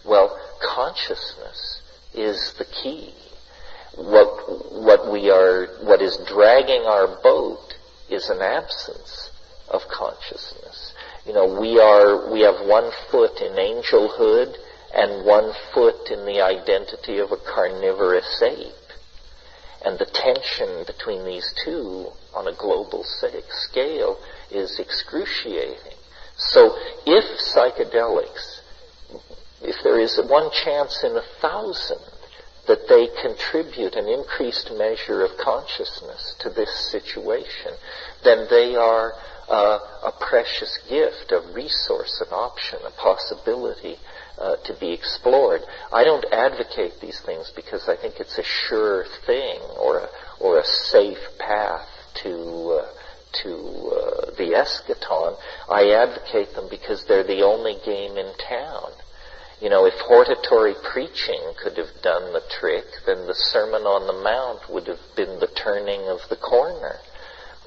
Well, consciousness is the key. What is dragging our boat is an absence of consciousness. We have one foot in angelhood and one foot in the identity of a carnivorous ape. And the tension between these two on a global scale is excruciating. So if psychedelics, if there is one chance in 1,000 that they contribute an increased measure of consciousness to this situation, then they are a precious gift, a resource, an option, a possibility to be explored. I don't advocate these things because I think it's a sure thing or a safe path to the eschaton. I advocate them because they're the only game in town. If hortatory preaching could have done the trick, then the Sermon on the Mount would have been the turning of the corner.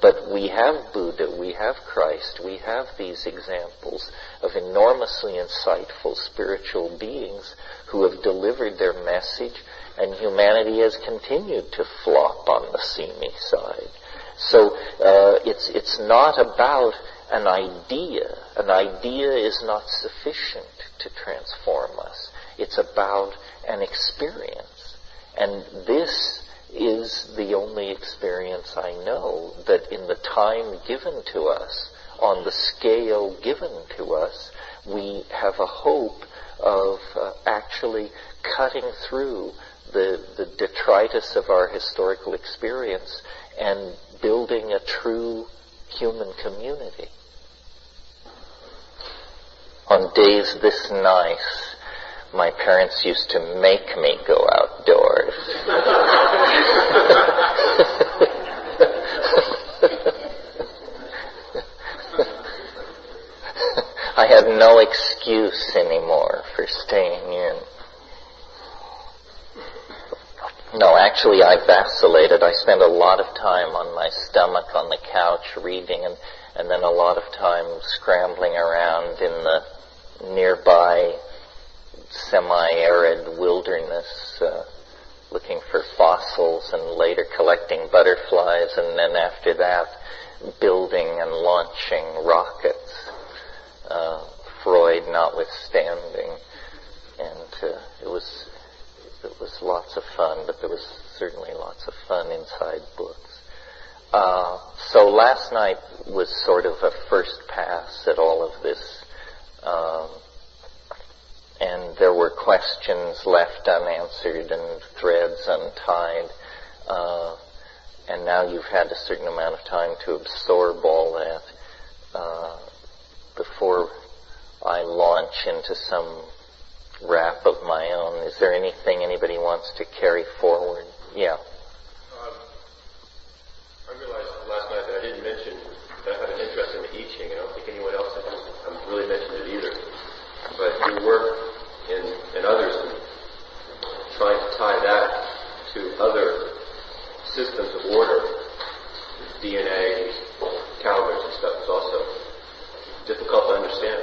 But we have Buddha, we have Christ, we have these examples of enormously insightful spiritual beings who have delivered their message, and humanity has continued to flop on the seamy side. So it's not about an idea. An idea is not sufficient to transform us. It's about an experience. And this is the only experience I know that in the time given to us, on the scale given to us, we have a hope of actually cutting through the detritus of our historical experience and building a true human community. On days this nice, my parents used to make me go outdoors. I have no excuse anymore for staying in. No, actually I vacillated. I spent a lot of time on my stomach on the couch reading and then a lot of time scrambling around in the nearby semi-arid wilderness looking for fossils and later collecting butterflies, and then after that building and launching rockets, Freud notwithstanding. And it was lots of fun, but there was certainly lots of fun inside books. So last night was sort of a first pass at all of this. And there were questions left unanswered and threads untied. And now you've had a certain amount of time to absorb all that before I launch into some rap of my own. Is there anything anybody wants to carry forward? Yeah. I realized last night that I didn't mention that I had an interest in the I Ching. I don't think anyone else has really mentioned it either. But your work and others trying to tie that to other systems of order, DNA, calendars and stuff, is also difficult to understand.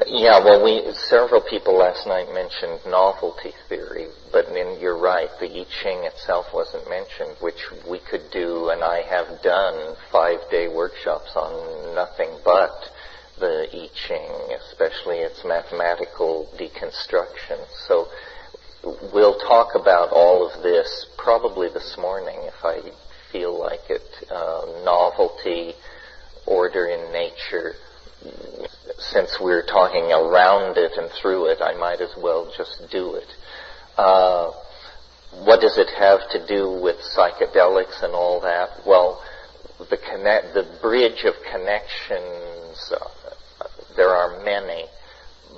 Yeah, well, several people last night mentioned novelty theory, but you're right, the I Ching itself wasn't mentioned, which we could do, and I have done 5-day workshops on nothing but the I Ching, especially its mathematical deconstruction. So we'll talk about all of this probably this morning if I feel like it. Novelty, order in nature. Since we're talking around it and through it, I might as well just do it. What does it have to do with psychedelics and all that? Well, the bridge of connections, there are many,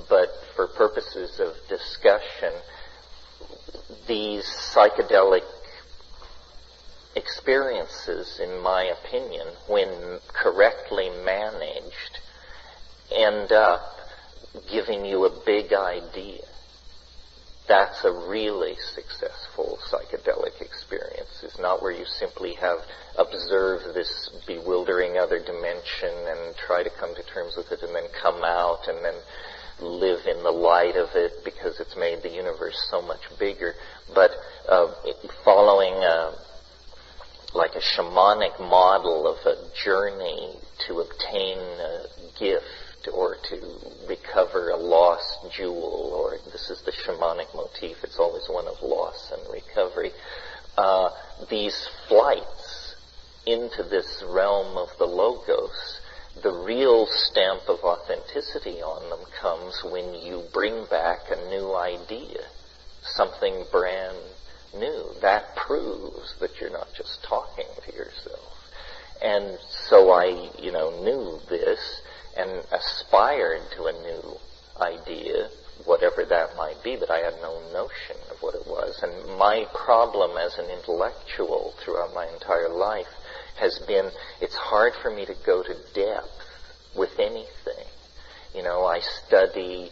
but for purposes of discussion, these psychedelic experiences, in my opinion, when correctly managed, end up giving you a big idea. That's a really successful psychedelic experience. It's not where you simply have observed this bewildering other dimension and try to come to terms with it and then come out and then live in the light of it because it's made the universe so much bigger. But following like a shamanic model of a journey to obtain a gift or to recover a lost jewel, or this is the shamanic motif, it's always one of loss and recovery. These flights into this realm of the Logos, the real stamp of authenticity on them comes when you bring back a new idea, something brand new. That proves that you're not just talking to yourself. And so I, knew this and aspired to a new idea, whatever that might be, but I had no notion of what it was. And my problem as an intellectual throughout my entire life has been, it's hard for me to go to depth with anything. I study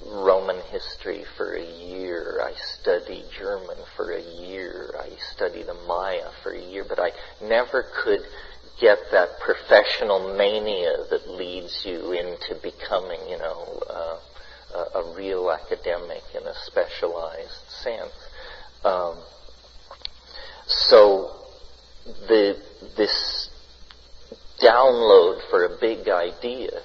Roman history for a year. I study German for a year. I study the Maya for a year. But I never could get that professional mania that leads you into becoming, a real academic in a specialized sense. So this download for a big idea,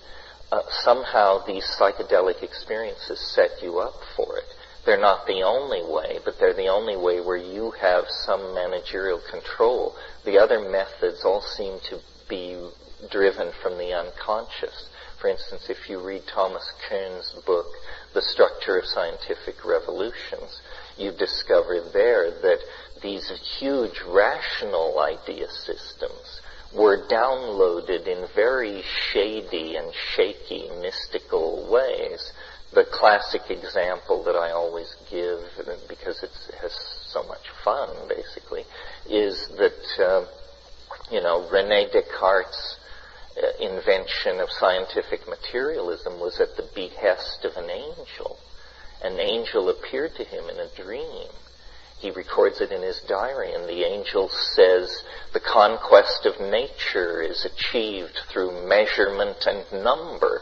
somehow these psychedelic experiences set you up for it. They're not the only way, but they're the only way where you have some managerial control. The other methods all seem to be driven from the unconscious. For instance, if you read Thomas Kuhn's book, The Structure of Scientific Revolutions, you discover there that these huge rational idea systems were downloaded in very shady and shaky mystical ways. The classic example that I always give, because it has so much fun, basically, is that, René Descartes' invention of scientific materialism was at the behest of an angel. An angel appeared to him in a dream. He records it in his diary, and the angel says, the conquest of nature is achieved through measurement and number.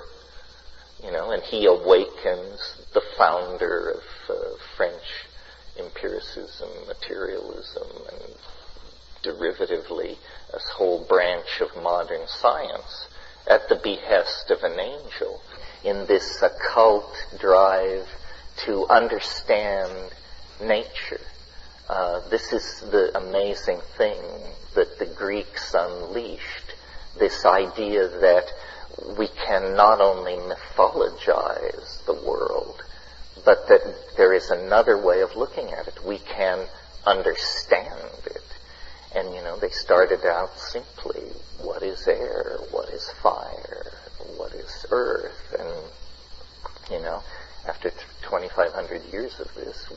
And he awakens the founder of French empiricism, materialism, and derivatively a whole branch of modern science at the behest of an angel in this occult drive to understand nature. This is the amazing thing that the Greeks unleashed, this idea that we can not only mythologize the world, but that there is another way of looking at it. We can understand it. And, they started out simply, what is air? What is fire? What is earth? And, after 2,500 years of this,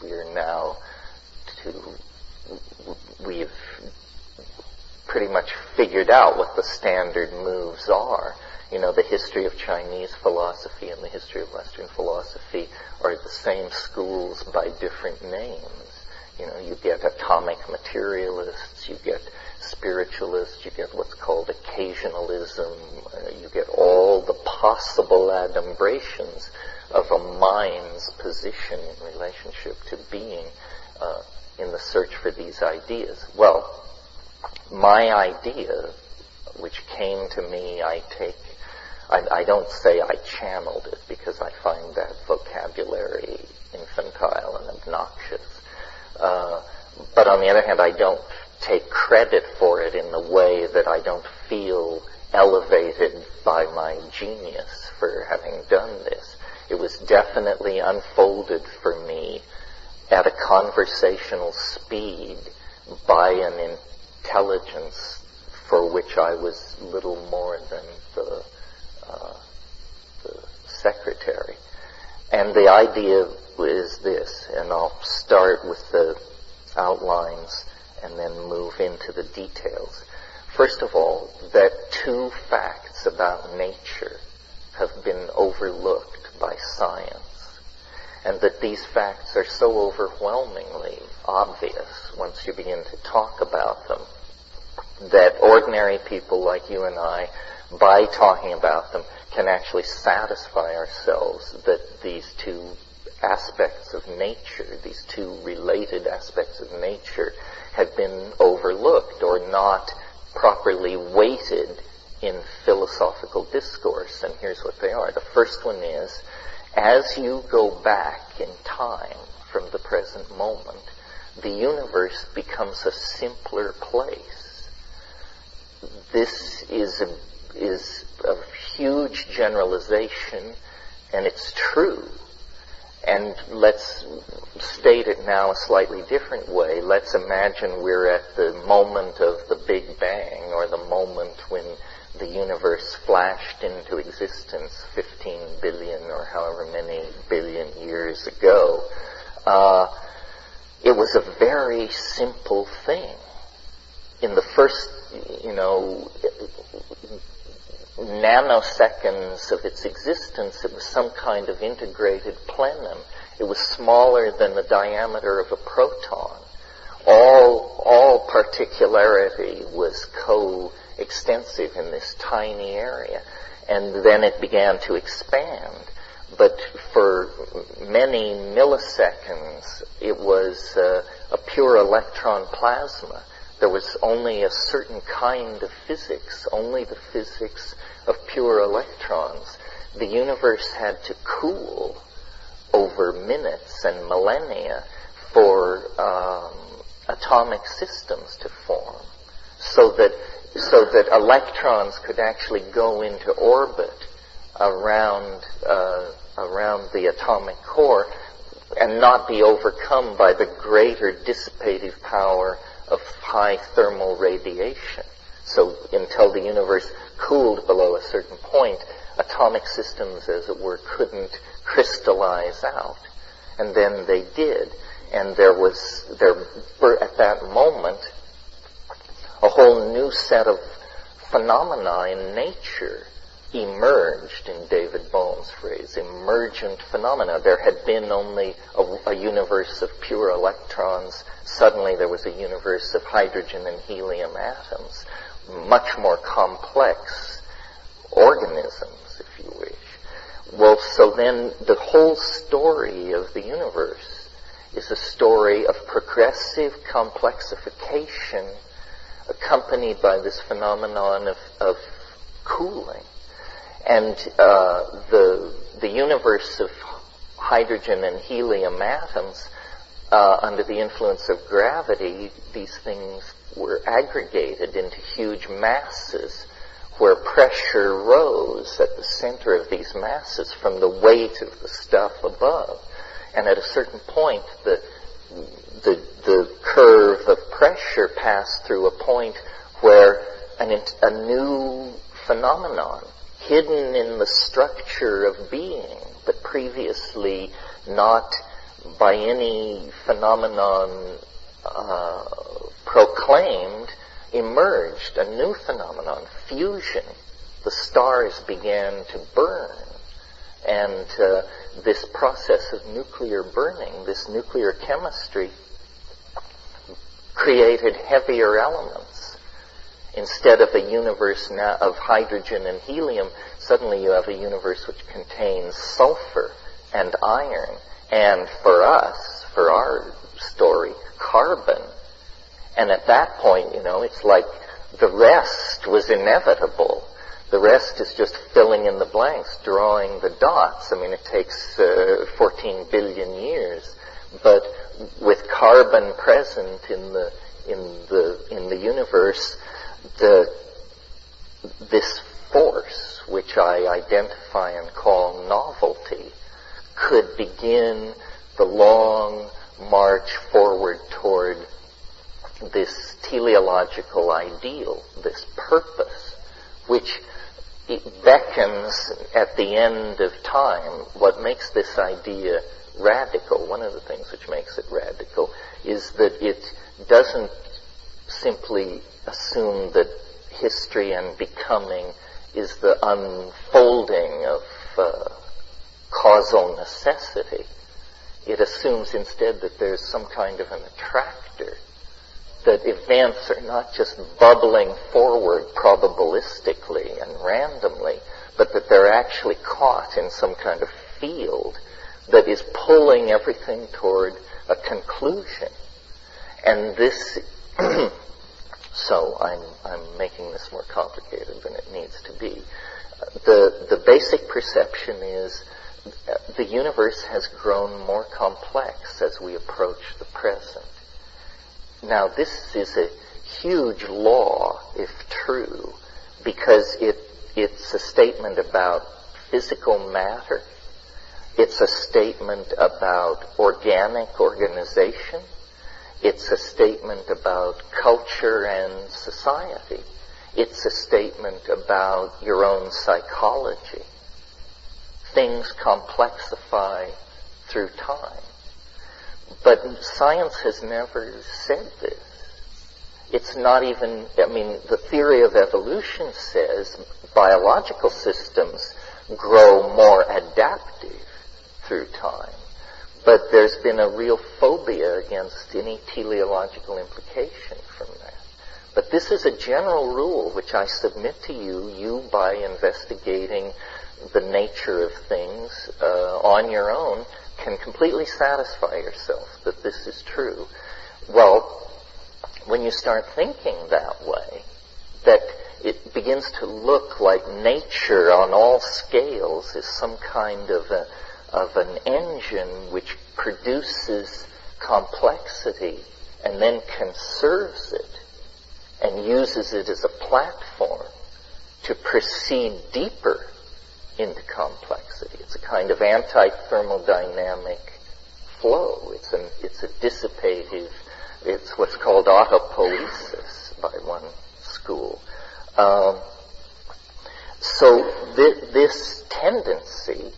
we've pretty much figured out what the standard moves are. The history of Chinese philosophy and the history of Western philosophy are the same schools by different names. You get atomic materialists, you get spiritualists, you get what's called occasionalism, you get all the possible adumbrations of a mind's position in relationship to being in the search for these ideas. Well, my idea, which came to me, I don't say I channeled it, because I find that vocabulary infantile and obnoxious. But on the other hand, I don't take credit for it in the way that I don't feel elevated by my genius for having done this. It was definitely unfolded for me at a conversational speed by an intelligence for which I was little more than the secretary. And the idea is this, and I'll start with the outlines and then move into the details. First of all, that two facts about nature have been overlooked by science, and that these facts are so overwhelmingly obvious once you begin to talk about them, that ordinary people like you and I, by talking about them, can actually satisfy ourselves that these two aspects of nature, these two related aspects of nature, have been overlooked or not properly weighted in philosophical discourse. And here's what they are. The first one is, as you go back in time from the present moment, the universe becomes a simpler place. This is a huge generalization, and it's true. And let's state it now a slightly different way. Let's imagine we're at the moment of the Big Bang, or the moment when the universe flashed into existence 15 billion or however many billion years ago. It was a very simple thing. In the first, nanoseconds of its existence, it was some kind of integrated plenum. It was smaller than the diameter of a proton. All particularity was coextensive in this tiny area. And then it began to expand. But for many milliseconds, it was a pure electron plasma. There was only a certain kind of physics, only the physics of pure electrons. The universe had to cool over minutes and millennia for atomic systems to form, so that electrons could actually go into orbit around the atomic core and not be overcome by the greater dissipative power of high thermal radiation. So until the universe cooled below a certain point, atomic systems, as it were, couldn't crystallize out. And then they did. And there were at that moment a whole new set of phenomena in nature emerged, in David Bohm's phrase, emergent phenomena. There had been only a universe of pure electrons. Suddenly there was a universe of hydrogen and helium atoms, much more complex organisms, if you wish. Well, so then the whole story of the universe is a story of progressive complexification accompanied by this phenomenon of cooling. And the universe of hydrogen and helium atoms, under the influence of gravity, these things were aggregated into huge masses where pressure rose at the center of these masses from the weight of the stuff above. And at a certain point, the curve of pressure passed through a point where a new phenomenon, hidden in the structure of being, but previously not by any phenomenon proclaimed, emerged. A new phenomenon, fusion. The stars began to burn. And this process of nuclear burning, this nuclear chemistry, created heavier elements. Instead of a universe now of hydrogen and helium, suddenly you have a universe which contains sulfur and iron, and for us, for our story, carbon. And at that point, it's like the rest was inevitable. The rest is just filling in the blanks, drawing the dots. I mean, it takes 14 billion years, but with carbon present in the universe, this force, which I identify and call novelty, could begin the long march forward toward this teleological ideal, this purpose, which it beckons at the end of time. What makes this idea radical, one of the things which makes it radical, is that it doesn't simply assume that history and becoming is the unfolding of causal necessity. It assumes instead that there's some kind of an attractor, that events are not just bubbling forward probabilistically and randomly, but that they're actually caught in some kind of field that is pulling everything toward a conclusion. And this, so I'm making this more complicated than it needs to be. The basic perception is the universe has grown more complex as we approach the present. Now, this is a huge law, if true, because it's a statement about physical matter. It's a statement about organic organization. It's a statement about culture and society. It's a statement about your own psychology. Things complexify through time. But science has never said this. It's not even, the theory of evolution says biological systems grow more adaptive through time. But there's been a real phobia against any teleological implication from that. But this is a general rule which I submit to you by investigating the nature of things on your own, can completely satisfy yourself that this is true. Well, when you start thinking that way, that it begins to look like nature on all scales is some kind of an engine which produces complexity and then conserves it and uses it as a platform to proceed deeper into complexity. It's a kind of anti-thermodynamic flow. It's a dissipative, it's what's called autopoiesis by one school. So this tendency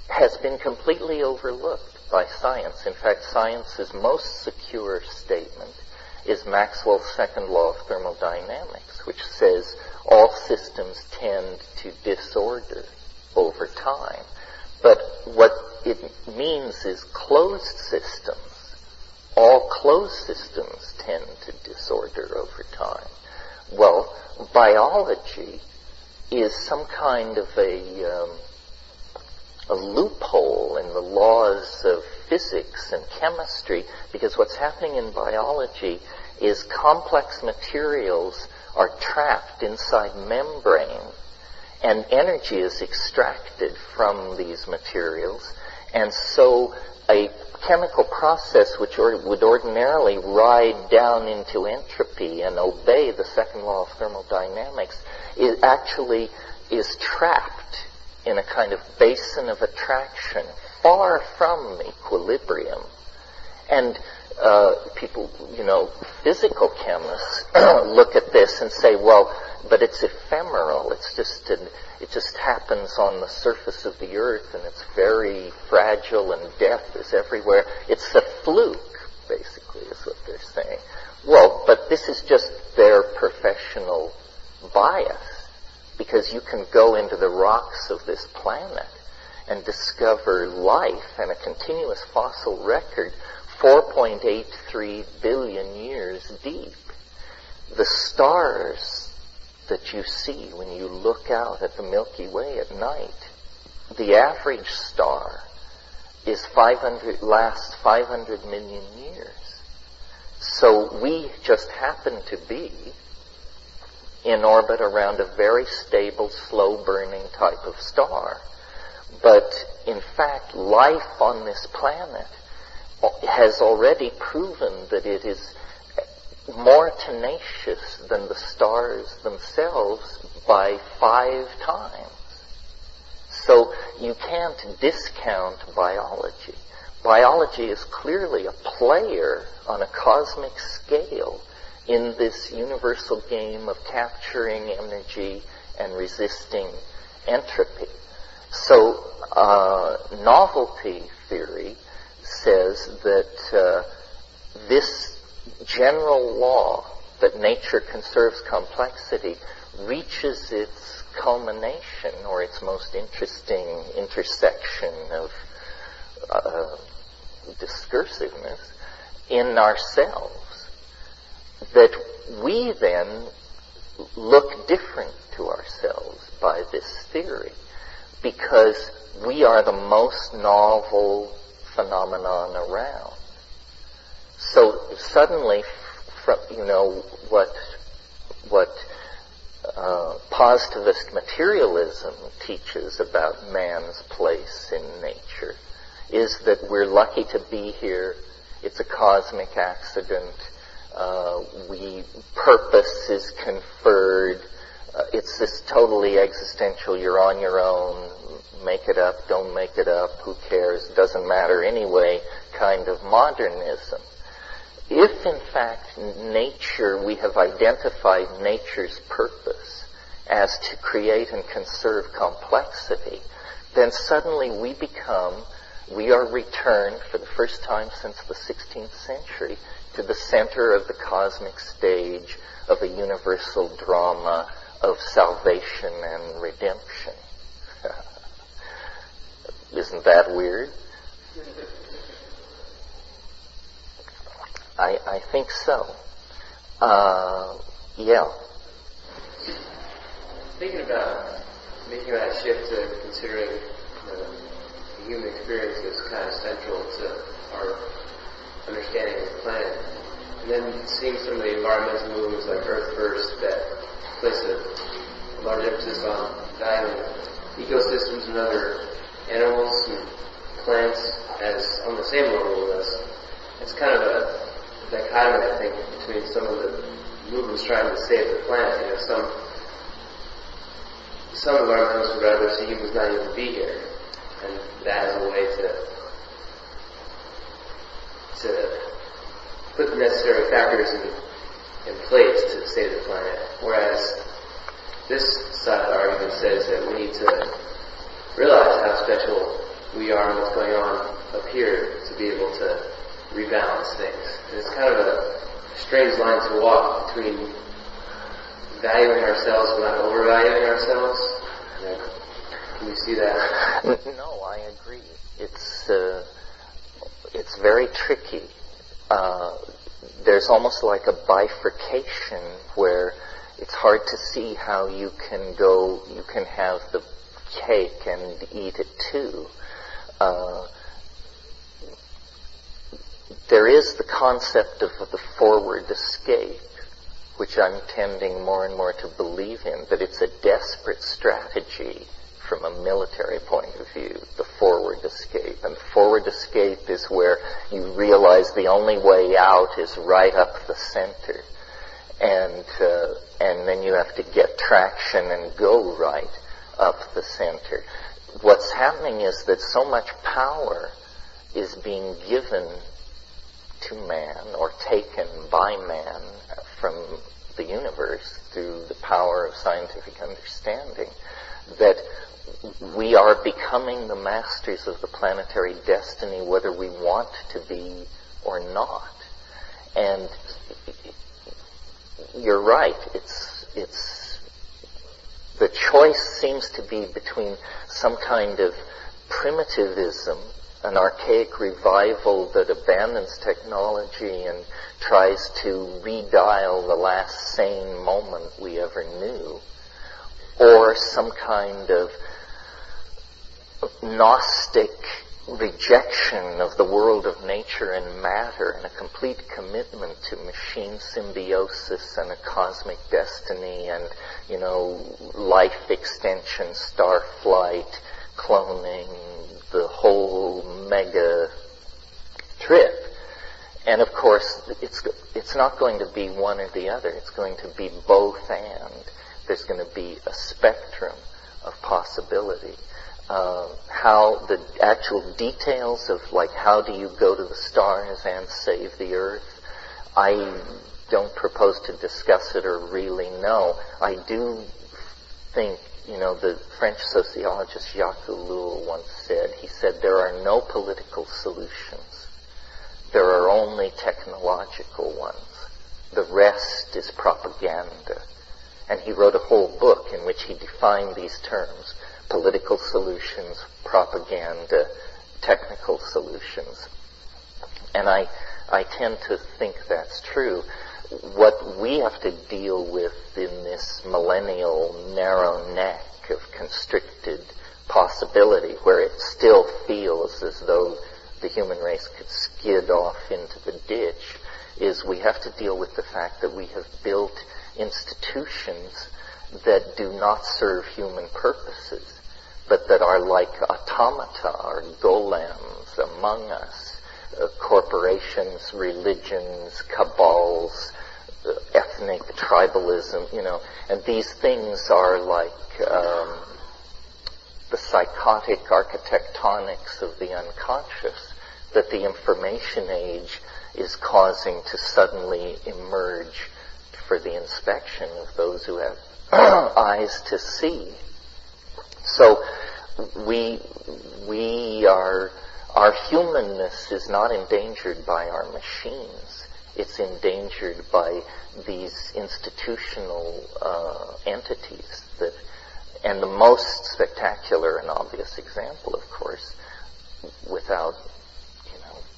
has been completely overlooked by science. In fact, science's most secure statement is Maxwell's second law of thermodynamics, which says all systems tend to disorder over time. But what it means is closed systems. All closed systems tend to disorder over time. Well, biology is some kind of a loophole in the laws of physics and chemistry, because what's happening in biology is complex materials are trapped inside membrane, and energy is extracted from these materials, and so a chemical process which would ordinarily ride down into entropy and obey the second law of thermodynamics is trapped in a kind of basin of attraction far from equilibrium. And people, physical chemists look at this and say, well, but it's ephemeral. It just happens on the surface of the earth, and it's very fragile, and death is everywhere. It's a fluke, basically, is what they're saying. Well, but this is just their professional bias, because you can go into the rocks of this planet and discover life and a continuous fossil record 4.83 billion years deep. The stars that you see when you look out at the Milky Way at night, the average star lasts 500 million years. So we just happen to be in orbit around a very stable, slow-burning type of star. But in fact, life on this planet has already proven that it is more tenacious than the stars themselves by 5 times. So you can't discount biology. Biology is clearly a player on a cosmic scale in this universal game of capturing energy and resisting entropy. So novelty theory says that this general law that nature conserves complexity reaches its culmination, or its most interesting intersection of discursiveness, in ourselves. That we then look different to ourselves by this theory, because we are the most novel phenomenon around. So suddenly, what positivist materialism teaches about man's place in nature is that we're lucky to be here. It's a cosmic accident. Purpose is conferred. It's this totally existential, you're on your own, make it up, don't make it up, who cares, doesn't matter anyway, kind of modernism. If in fact nature, we have identified nature's purpose as to create and conserve complexity, then suddenly we are returned for the first time since the 16th century to the center of the cosmic stage of a universal drama of salvation and redemption. Isn't that weird? I think so. Yeah. Thinking about making that shift to considering the human experience as kind of central to our understanding of the planet, and then seeing some of the environmental movements like Earth First that place a large emphasis on valuing ecosystems and other animals and plants as on the same level as us. It's kind of a dichotomy, I think, between some of the movements trying to save the planet. Some environmentalists would rather see humans not even be here, and that as a way to put the necessary factors in place to save the planet. Whereas this side of the argument says that we need to realize how special we are and what's going on up here to be able to rebalance things. And it's kind of a strange line to walk between valuing ourselves but not overvaluing ourselves. Can you see that? No, I agree. It's very tricky. There's almost like a bifurcation where it's hard to see how you can have the cake and eat it too. There is the concept of the forward escape, which I'm tending more and more to believe in, that it's a desperate strategy from a military point of view, the forward escape. And forward escape is where you realize the only way out is right up the center. And then you have to get traction and go right up the center. What's happening is that so much power is being given to man or taken by man from the universe through the power of scientific understanding that we are becoming the masters of the planetary destiny whether we want to be or not. And you're right, it's the choice seems to be between some kind of primitivism, an archaic revival that abandons technology and tries to redial the last sane moment we ever knew, or some kind of Gnostic rejection of the world of nature and matter and a complete commitment to machine symbiosis and a cosmic destiny and, life extension, star flight, cloning, the whole mega trip. And of course, it's not going to be one or the other. It's going to be both and. There's going to be a spectrum of possibility. How the actual details of how do you go to the stars and save the earth, I don't propose to discuss it or really know. I do think, the French sociologist Jacques Ellul once said, he said, there are no political solutions. There are only technological ones. The rest is propaganda. And he wrote a whole book in which he defined these terms: political solutions, propaganda, technical solutions. And I tend to think that's true. What we have to deal with in this millennial narrow neck of constricted possibility, where it still feels as though the human race could skid off into the ditch, is we have to deal with the fact that we have built institutions that do not serve human purposes, but that are like automata, or golems among us, corporations, religions, cabals, ethnic tribalism, and these things are like the psychotic architectonics of the unconscious that the information age is causing to suddenly emerge for the inspection of those who have eyes to see. So our humanness is not endangered by our machines. It's endangered by these institutional entities and the most spectacular and obvious example, of course, without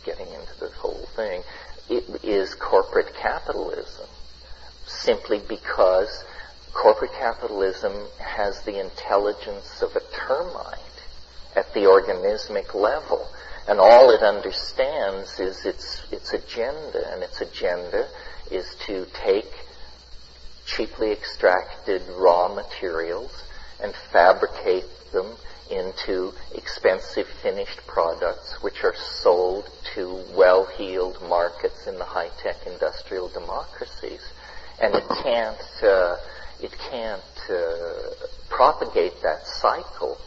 getting into the whole thing, it is corporate capitalism. Simply because corporate capitalism has the intelligence of a termite at the organismic level. And all it understands is its agenda. And its agenda is to take cheaply extracted raw materials and fabricate them into expensive finished products which are sold to well-heeled markets in the high-tech industrial democracies. And it can't propagate that cycle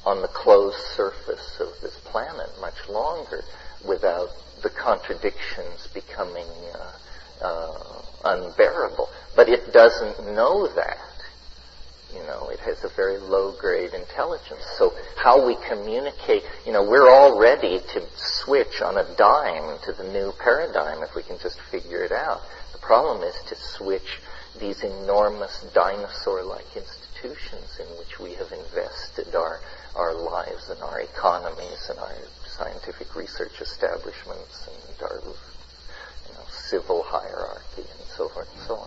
on the closed surface of this planet much longer without the contradictions becoming unbearable. But it doesn't know that. It has a very low-grade intelligence. So how we communicate, we're all ready to switch on a dime to the new paradigm if we can just figure it out. The problem is to switch these enormous dinosaur-like institutions in which we have invested our lives and our economies and our scientific research establishments and our civil hierarchy and so forth and so on.